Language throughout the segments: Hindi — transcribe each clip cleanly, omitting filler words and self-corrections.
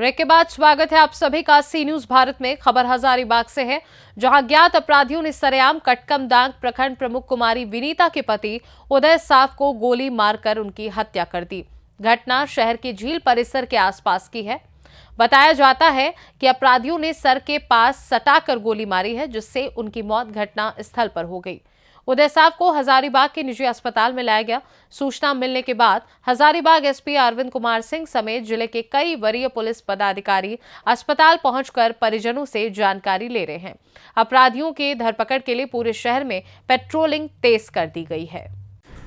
ब्रेक के बाद स्वागत है आप सभी का सी न्यूज भारत में। खबर हजारीबाग से है, जहां ज्ञात अपराधियों ने सरेआम कटकमदाग प्रखंड प्रमुख कुमारी विनीता के पति उदय साफ को गोली मारकर उनकी हत्या कर दी। घटना शहर के झील परिसर के आसपास की है। बताया जाता है कि अपराधियों ने सर के पास सटाकर गोली मारी है, जिससे उनकी मौत घटना स्थल पर हो गई। उदय साफ को हजारीबाग के निजी अस्पताल में लाया गया। सूचना मिलने के बाद हजारीबाग एसपी अरविंद कुमार सिंह समेत जिले के कई वरीय पुलिस पदाधिकारी अस्पताल पहुंचकर परिजनों से जानकारी ले रहे हैं। अपराधियों के धरपकड़ के लिए पूरे शहर में पेट्रोलिंग तेज कर दी गई है।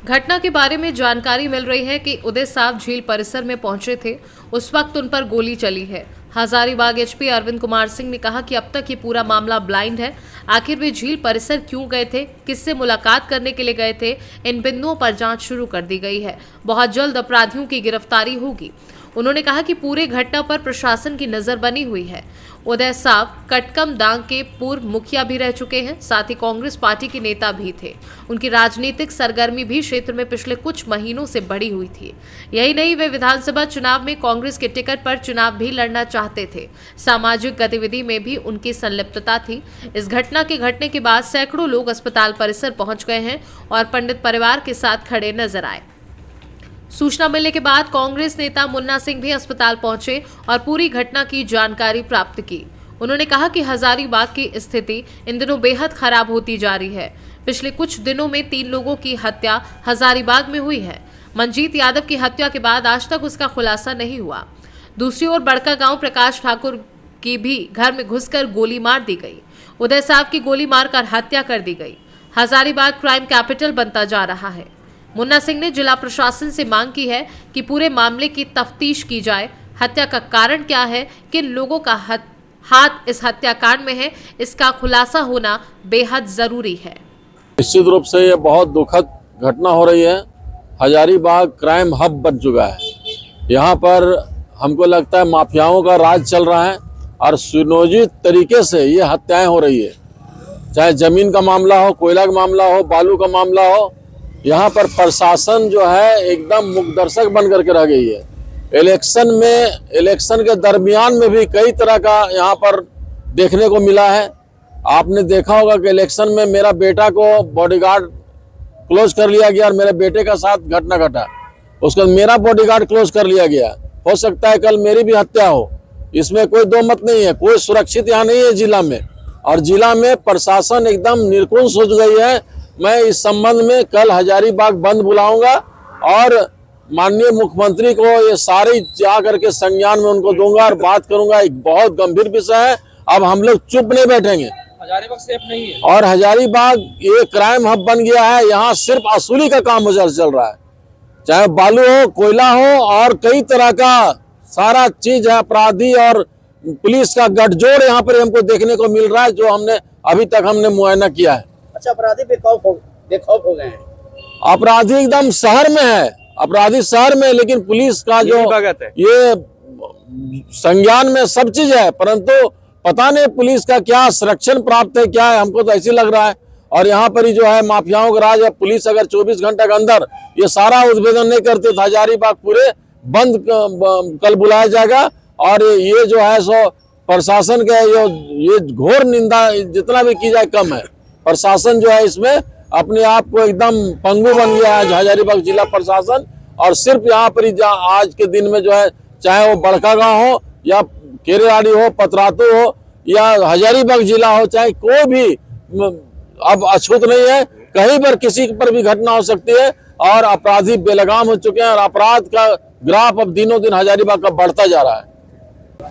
घटना के बारे में जानकारी मिल रही है कि उदय साफ झील परिसर में पहुंचे थे, उस वक्त उन पर गोली चली है। हजारीबाग एसपी अरविंद कुमार सिंह ने कहा कि अब तक ये पूरा मामला ब्लाइंड है। आखिर वे झील परिसर क्यों गए थे, किससे मुलाकात करने के लिए गए थे, इन बिंदुओं पर जांच शुरू कर दी गई है। बहुत जल्द अपराधियों की गिरफ्तारी होगी। उन्होंने कहा कि पूरे घटना पर प्रशासन की नजर बनी हुई है। उदय साफ कटकमदाग के पूर्व मुखिया भी रह चुके हैं, साथ ही कांग्रेस पार्टी के नेता भी थे। उनकी राजनीतिक सरगर्मी भी क्षेत्र में पिछले कुछ महीनों से बढ़ी हुई थी। यही नहीं, वे विधानसभा चुनाव में कांग्रेस के टिकट पर चुनाव भी लड़ना चाहते थे। सामाजिक गतिविधि में भी उनकी संलिप्तता थी। इस घटना के घटने के बाद सैकड़ों लोग अस्पताल परिसर पहुंच गए हैं और पंडित परिवार के साथ खड़े नजर आए। सूचना मिलने के बाद कांग्रेस नेता मुन्ना सिंह भी अस्पताल पहुंचे और पूरी घटना की जानकारी प्राप्त की। उन्होंने कहा कि हजारीबाग की स्थिति इन दिनों बेहद खराब होती जा रही है। पिछले कुछ दिनों में 3 लोगों की हत्या हजारीबाग में हुई है। मंजीत यादव की हत्या के बाद आज तक उसका खुलासा नहीं हुआ। दूसरी ओर बड़का गांव प्रकाश ठाकुर की भी घर में घुसकर गोली मार दी गई। उदय साहब की गोली मारकर हत्या कर दी गई। हजारीबाग क्राइम कैपिटल बनता जा रहा है। मुन्ना सिंह ने जिला प्रशासन से मांग की है कि पूरे मामले की तफ्तीश की जाए। हत्या का कारण क्या है, किन लोगों का हाथ इस हत्याकांड में है, इसका खुलासा होना बेहद जरूरी है। निश्चित रूप से ये बहुत दुखद घटना हो रही है। हजारीबाग क्राइम हब बन चुका है। यहाँ पर हमको लगता है माफियाओं का राज चल रहा है और सुनियोजित तरीके से ये हत्याएं हो रही है। चाहे जमीन का मामला हो, कोयला का मामला हो, बालू का मामला हो, यहाँ पर प्रशासन जो है एकदम मुखदर्शक बन करके रह गई है। इलेक्शन के दरमियान में भी कई तरह का यहाँ पर देखने को मिला है। आपने देखा होगा कि इलेक्शन में मेरा बेटा को बॉडीगार्ड क्लोज कर लिया गया और मेरे बेटे का साथ घटना घटा, उसका मेरा बॉडीगार्ड क्लोज कर लिया गया। हो सकता है कल मेरी भी हत्या हो, इसमें कोई दो मत नहीं है। कोई सुरक्षित यहाँ नहीं है जिला में, और जिला में प्रशासन एकदम निर्कुंज हो गई है। मैं इस संबंध में कल हजारीबाग बंद बुलाऊंगा और माननीय मुख्यमंत्री को ये सारे जा करके संज्ञान में उनको दूंगा और बात करूंगा। एक बहुत गंभीर विषय है। अब हम लोग चुप नहीं बैठेंगे। हजारीबाग सेफ नहीं है और हजारीबाग ये क्राइम हब बन गया है। यहाँ सिर्फ वसूली का काम चल रहा है, चाहे बालू हो, कोयला हो और कई तरह का सारा चीज है। अपराधी और पुलिस का गठजोड़ यहाँ पर हमको देखने को मिल रहा है, जो हमने अभी तक मुआयना किया है। अच्छा, अपराधी बेखौफ हो गए हैं। अपराधी एकदम शहर में है, अपराधी शहर में, लेकिन पुलिस का जो ये संज्ञान में सब चीज है, परंतु पता नहीं पुलिस का क्या संरक्षण प्राप्त है, क्या है, हमको तो ऐसे लग रहा है। और यहाँ पर ही जो है माफियाओं का राज है। पुलिस अगर 24 घंटे के अंदर ये सारा उद्भेदन नहीं करते तो हजारीबाग पूरे बंद कल बुलाया जाएगा। और ये जो है सो प्रशासन का ये घोर निंदा जितना भी की जाए कम है। प्रशासन जो है इसमें अपने आप को एकदम पंगु बन गया है हजारीबाग जिला प्रशासन। और सिर्फ यहाँ पर ही आज के दिन में जो है, चाहे वो बड़का गांव हो या केरेवाड़ी हो, पतरातू हो या हजारीबाग जिला हो, चाहे कोई भी अब अछूत नहीं है। कहीं पर किसी पर भी घटना हो सकती है और अपराधी बेलगाम हो चुके हैं और अपराध का ग्राफ अब दिनों दिन हजारीबाग का बढ़ता जा रहा है।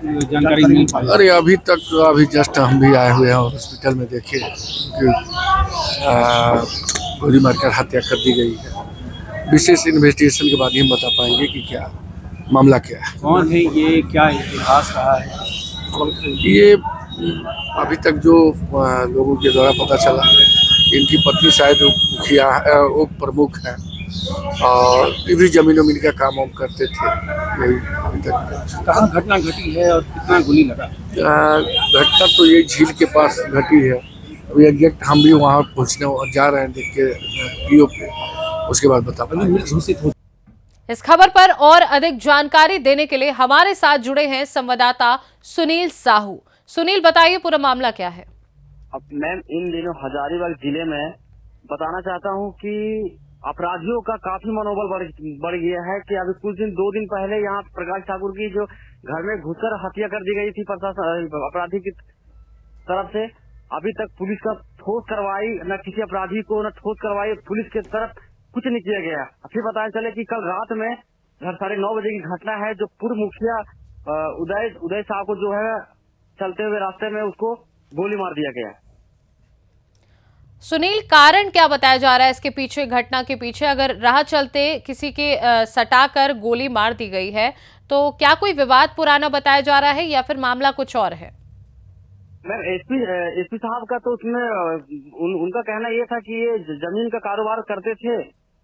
जानकारी नहीं पाई। अरे अभी जस्ट हम भी आए हुए हैं हॉस्पिटल में, देखिए गोली मारकर हत्या कर दी गई है। विशेष इन्वेस्टिगेशन के बाद ही हम बता पाएंगे कि क्या मामला क्या है। कौन है ये, क्या इतिहास रहा है? ये अभी तक जो लोगों के द्वारा पता चला, इनकी पत्नी शायद मुखिया उप प्रमुख है और ये भी जमीन का काम वाम करते थे। यही अभी तक। कहाँ घटना घटी है और कितना गोली लगा? घटना तो ये झील के पास घटी है। अभी एग्जैक्ट हम भी वहाँ पहुँचने जा रहे हैं, देख के पीओ पे, उसके बाद बता पाएंगे। इस खबर पर और अधिक जानकारी देने के लिए हमारे साथ जुड़े हैं संवाददाता सुनील साहू। सुनील, बताइए पूरा मामला क्या है। अब मैम, इन दिनों हजारीबाग जिले में बताना चाहता हूं कि अपराधियों का काफी मनोबल बढ़ गया है कि अभी कुछ दिन 2 दिन पहले यहाँ प्रकाश ठाकुर की जो घर में घुसकर हत्या कर दी गई थी प्रशासन अपराधी की तरफ से, अभी तक पुलिस का ठोस कार्रवाई न किसी अपराधी को न ठोस कार्रवाई पुलिस की तरफ कुछ नहीं किया गया। फिर बताया चले कि कल रात में 9:30 बजे की घटना है, जो पूर्व मुखिया उदय शाह को जो है चलते हुए रास्ते में उसको गोली मार दिया गया। सुनील, कारण क्या बताया जा रहा है इसके पीछे, घटना के पीछे? अगर राह चलते किसी के सटाकर गोली मार दी गई है तो क्या कोई विवाद पुराना बताया जा रहा है या फिर मामला कुछ और है? मैम, एसपी साहब का तो उसमें उनका कहना ये था कि ये जमीन का कारोबार करते थे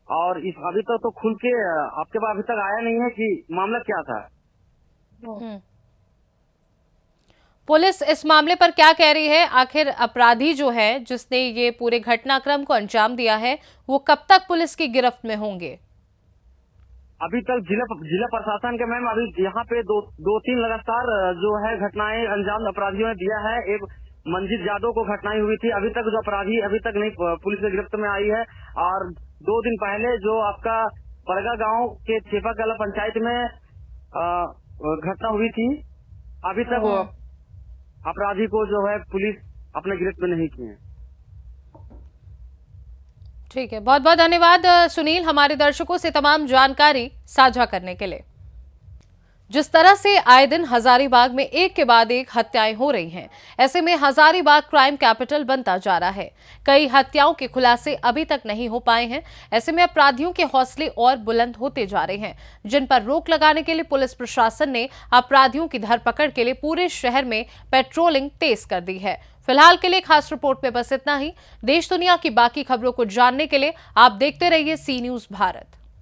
और अभी तक तो खुल के आपके पास अभी तक आया नहीं है कि मामला क्या था। पुलिस इस मामले पर क्या कह रही है? आखिर अपराधी जो है जिसने ये पूरे घटनाक्रम को अंजाम दिया है वो कब तक पुलिस की गिरफ्त में होंगे? अभी तक जिला प्रशासन के मैम अभी यहाँ पे दो तीन लगातार जो है घटनाएं अंजाम अपराधियों ने दिया है। एक मंजीत यादव को घटनाएं हुई थी, अभी तक जो अपराधी अभी तक नहीं पुलिस की गिरफ्त में आई है। और 2 दिन पहले जो आपका परगा गांव के छेपाकला पंचायत में घटना हुई थी, अभी तक अपराधी को जो है पुलिस अपने गिरफ्त में नहीं किए। ठीक है, बहुत बहुत धन्यवाद सुनील, हमारे दर्शकों से तमाम जानकारी साझा करने के लिए। जिस तरह से आए दिन हजारीबाग में एक के बाद एक हत्याएं हो रही हैं, ऐसे में हजारीबाग क्राइम कैपिटल बनता जा रहा है। कई हत्याओं के खुलासे अभी तक नहीं हो पाए हैं। ऐसे में अपराधियों के हौसले और बुलंद होते जा रहे हैं, जिन पर रोक लगाने के लिए पुलिस प्रशासन ने अपराधियों की धरपकड़ के लिए पूरे शहर में पेट्रोलिंग तेज कर दी है। फिलहाल के लिए खास रिपोर्ट में बस इतना ही। देश दुनिया की बाकी खबरों को जानने के लिए आप देखते रहिए सी न्यूज़ भारत।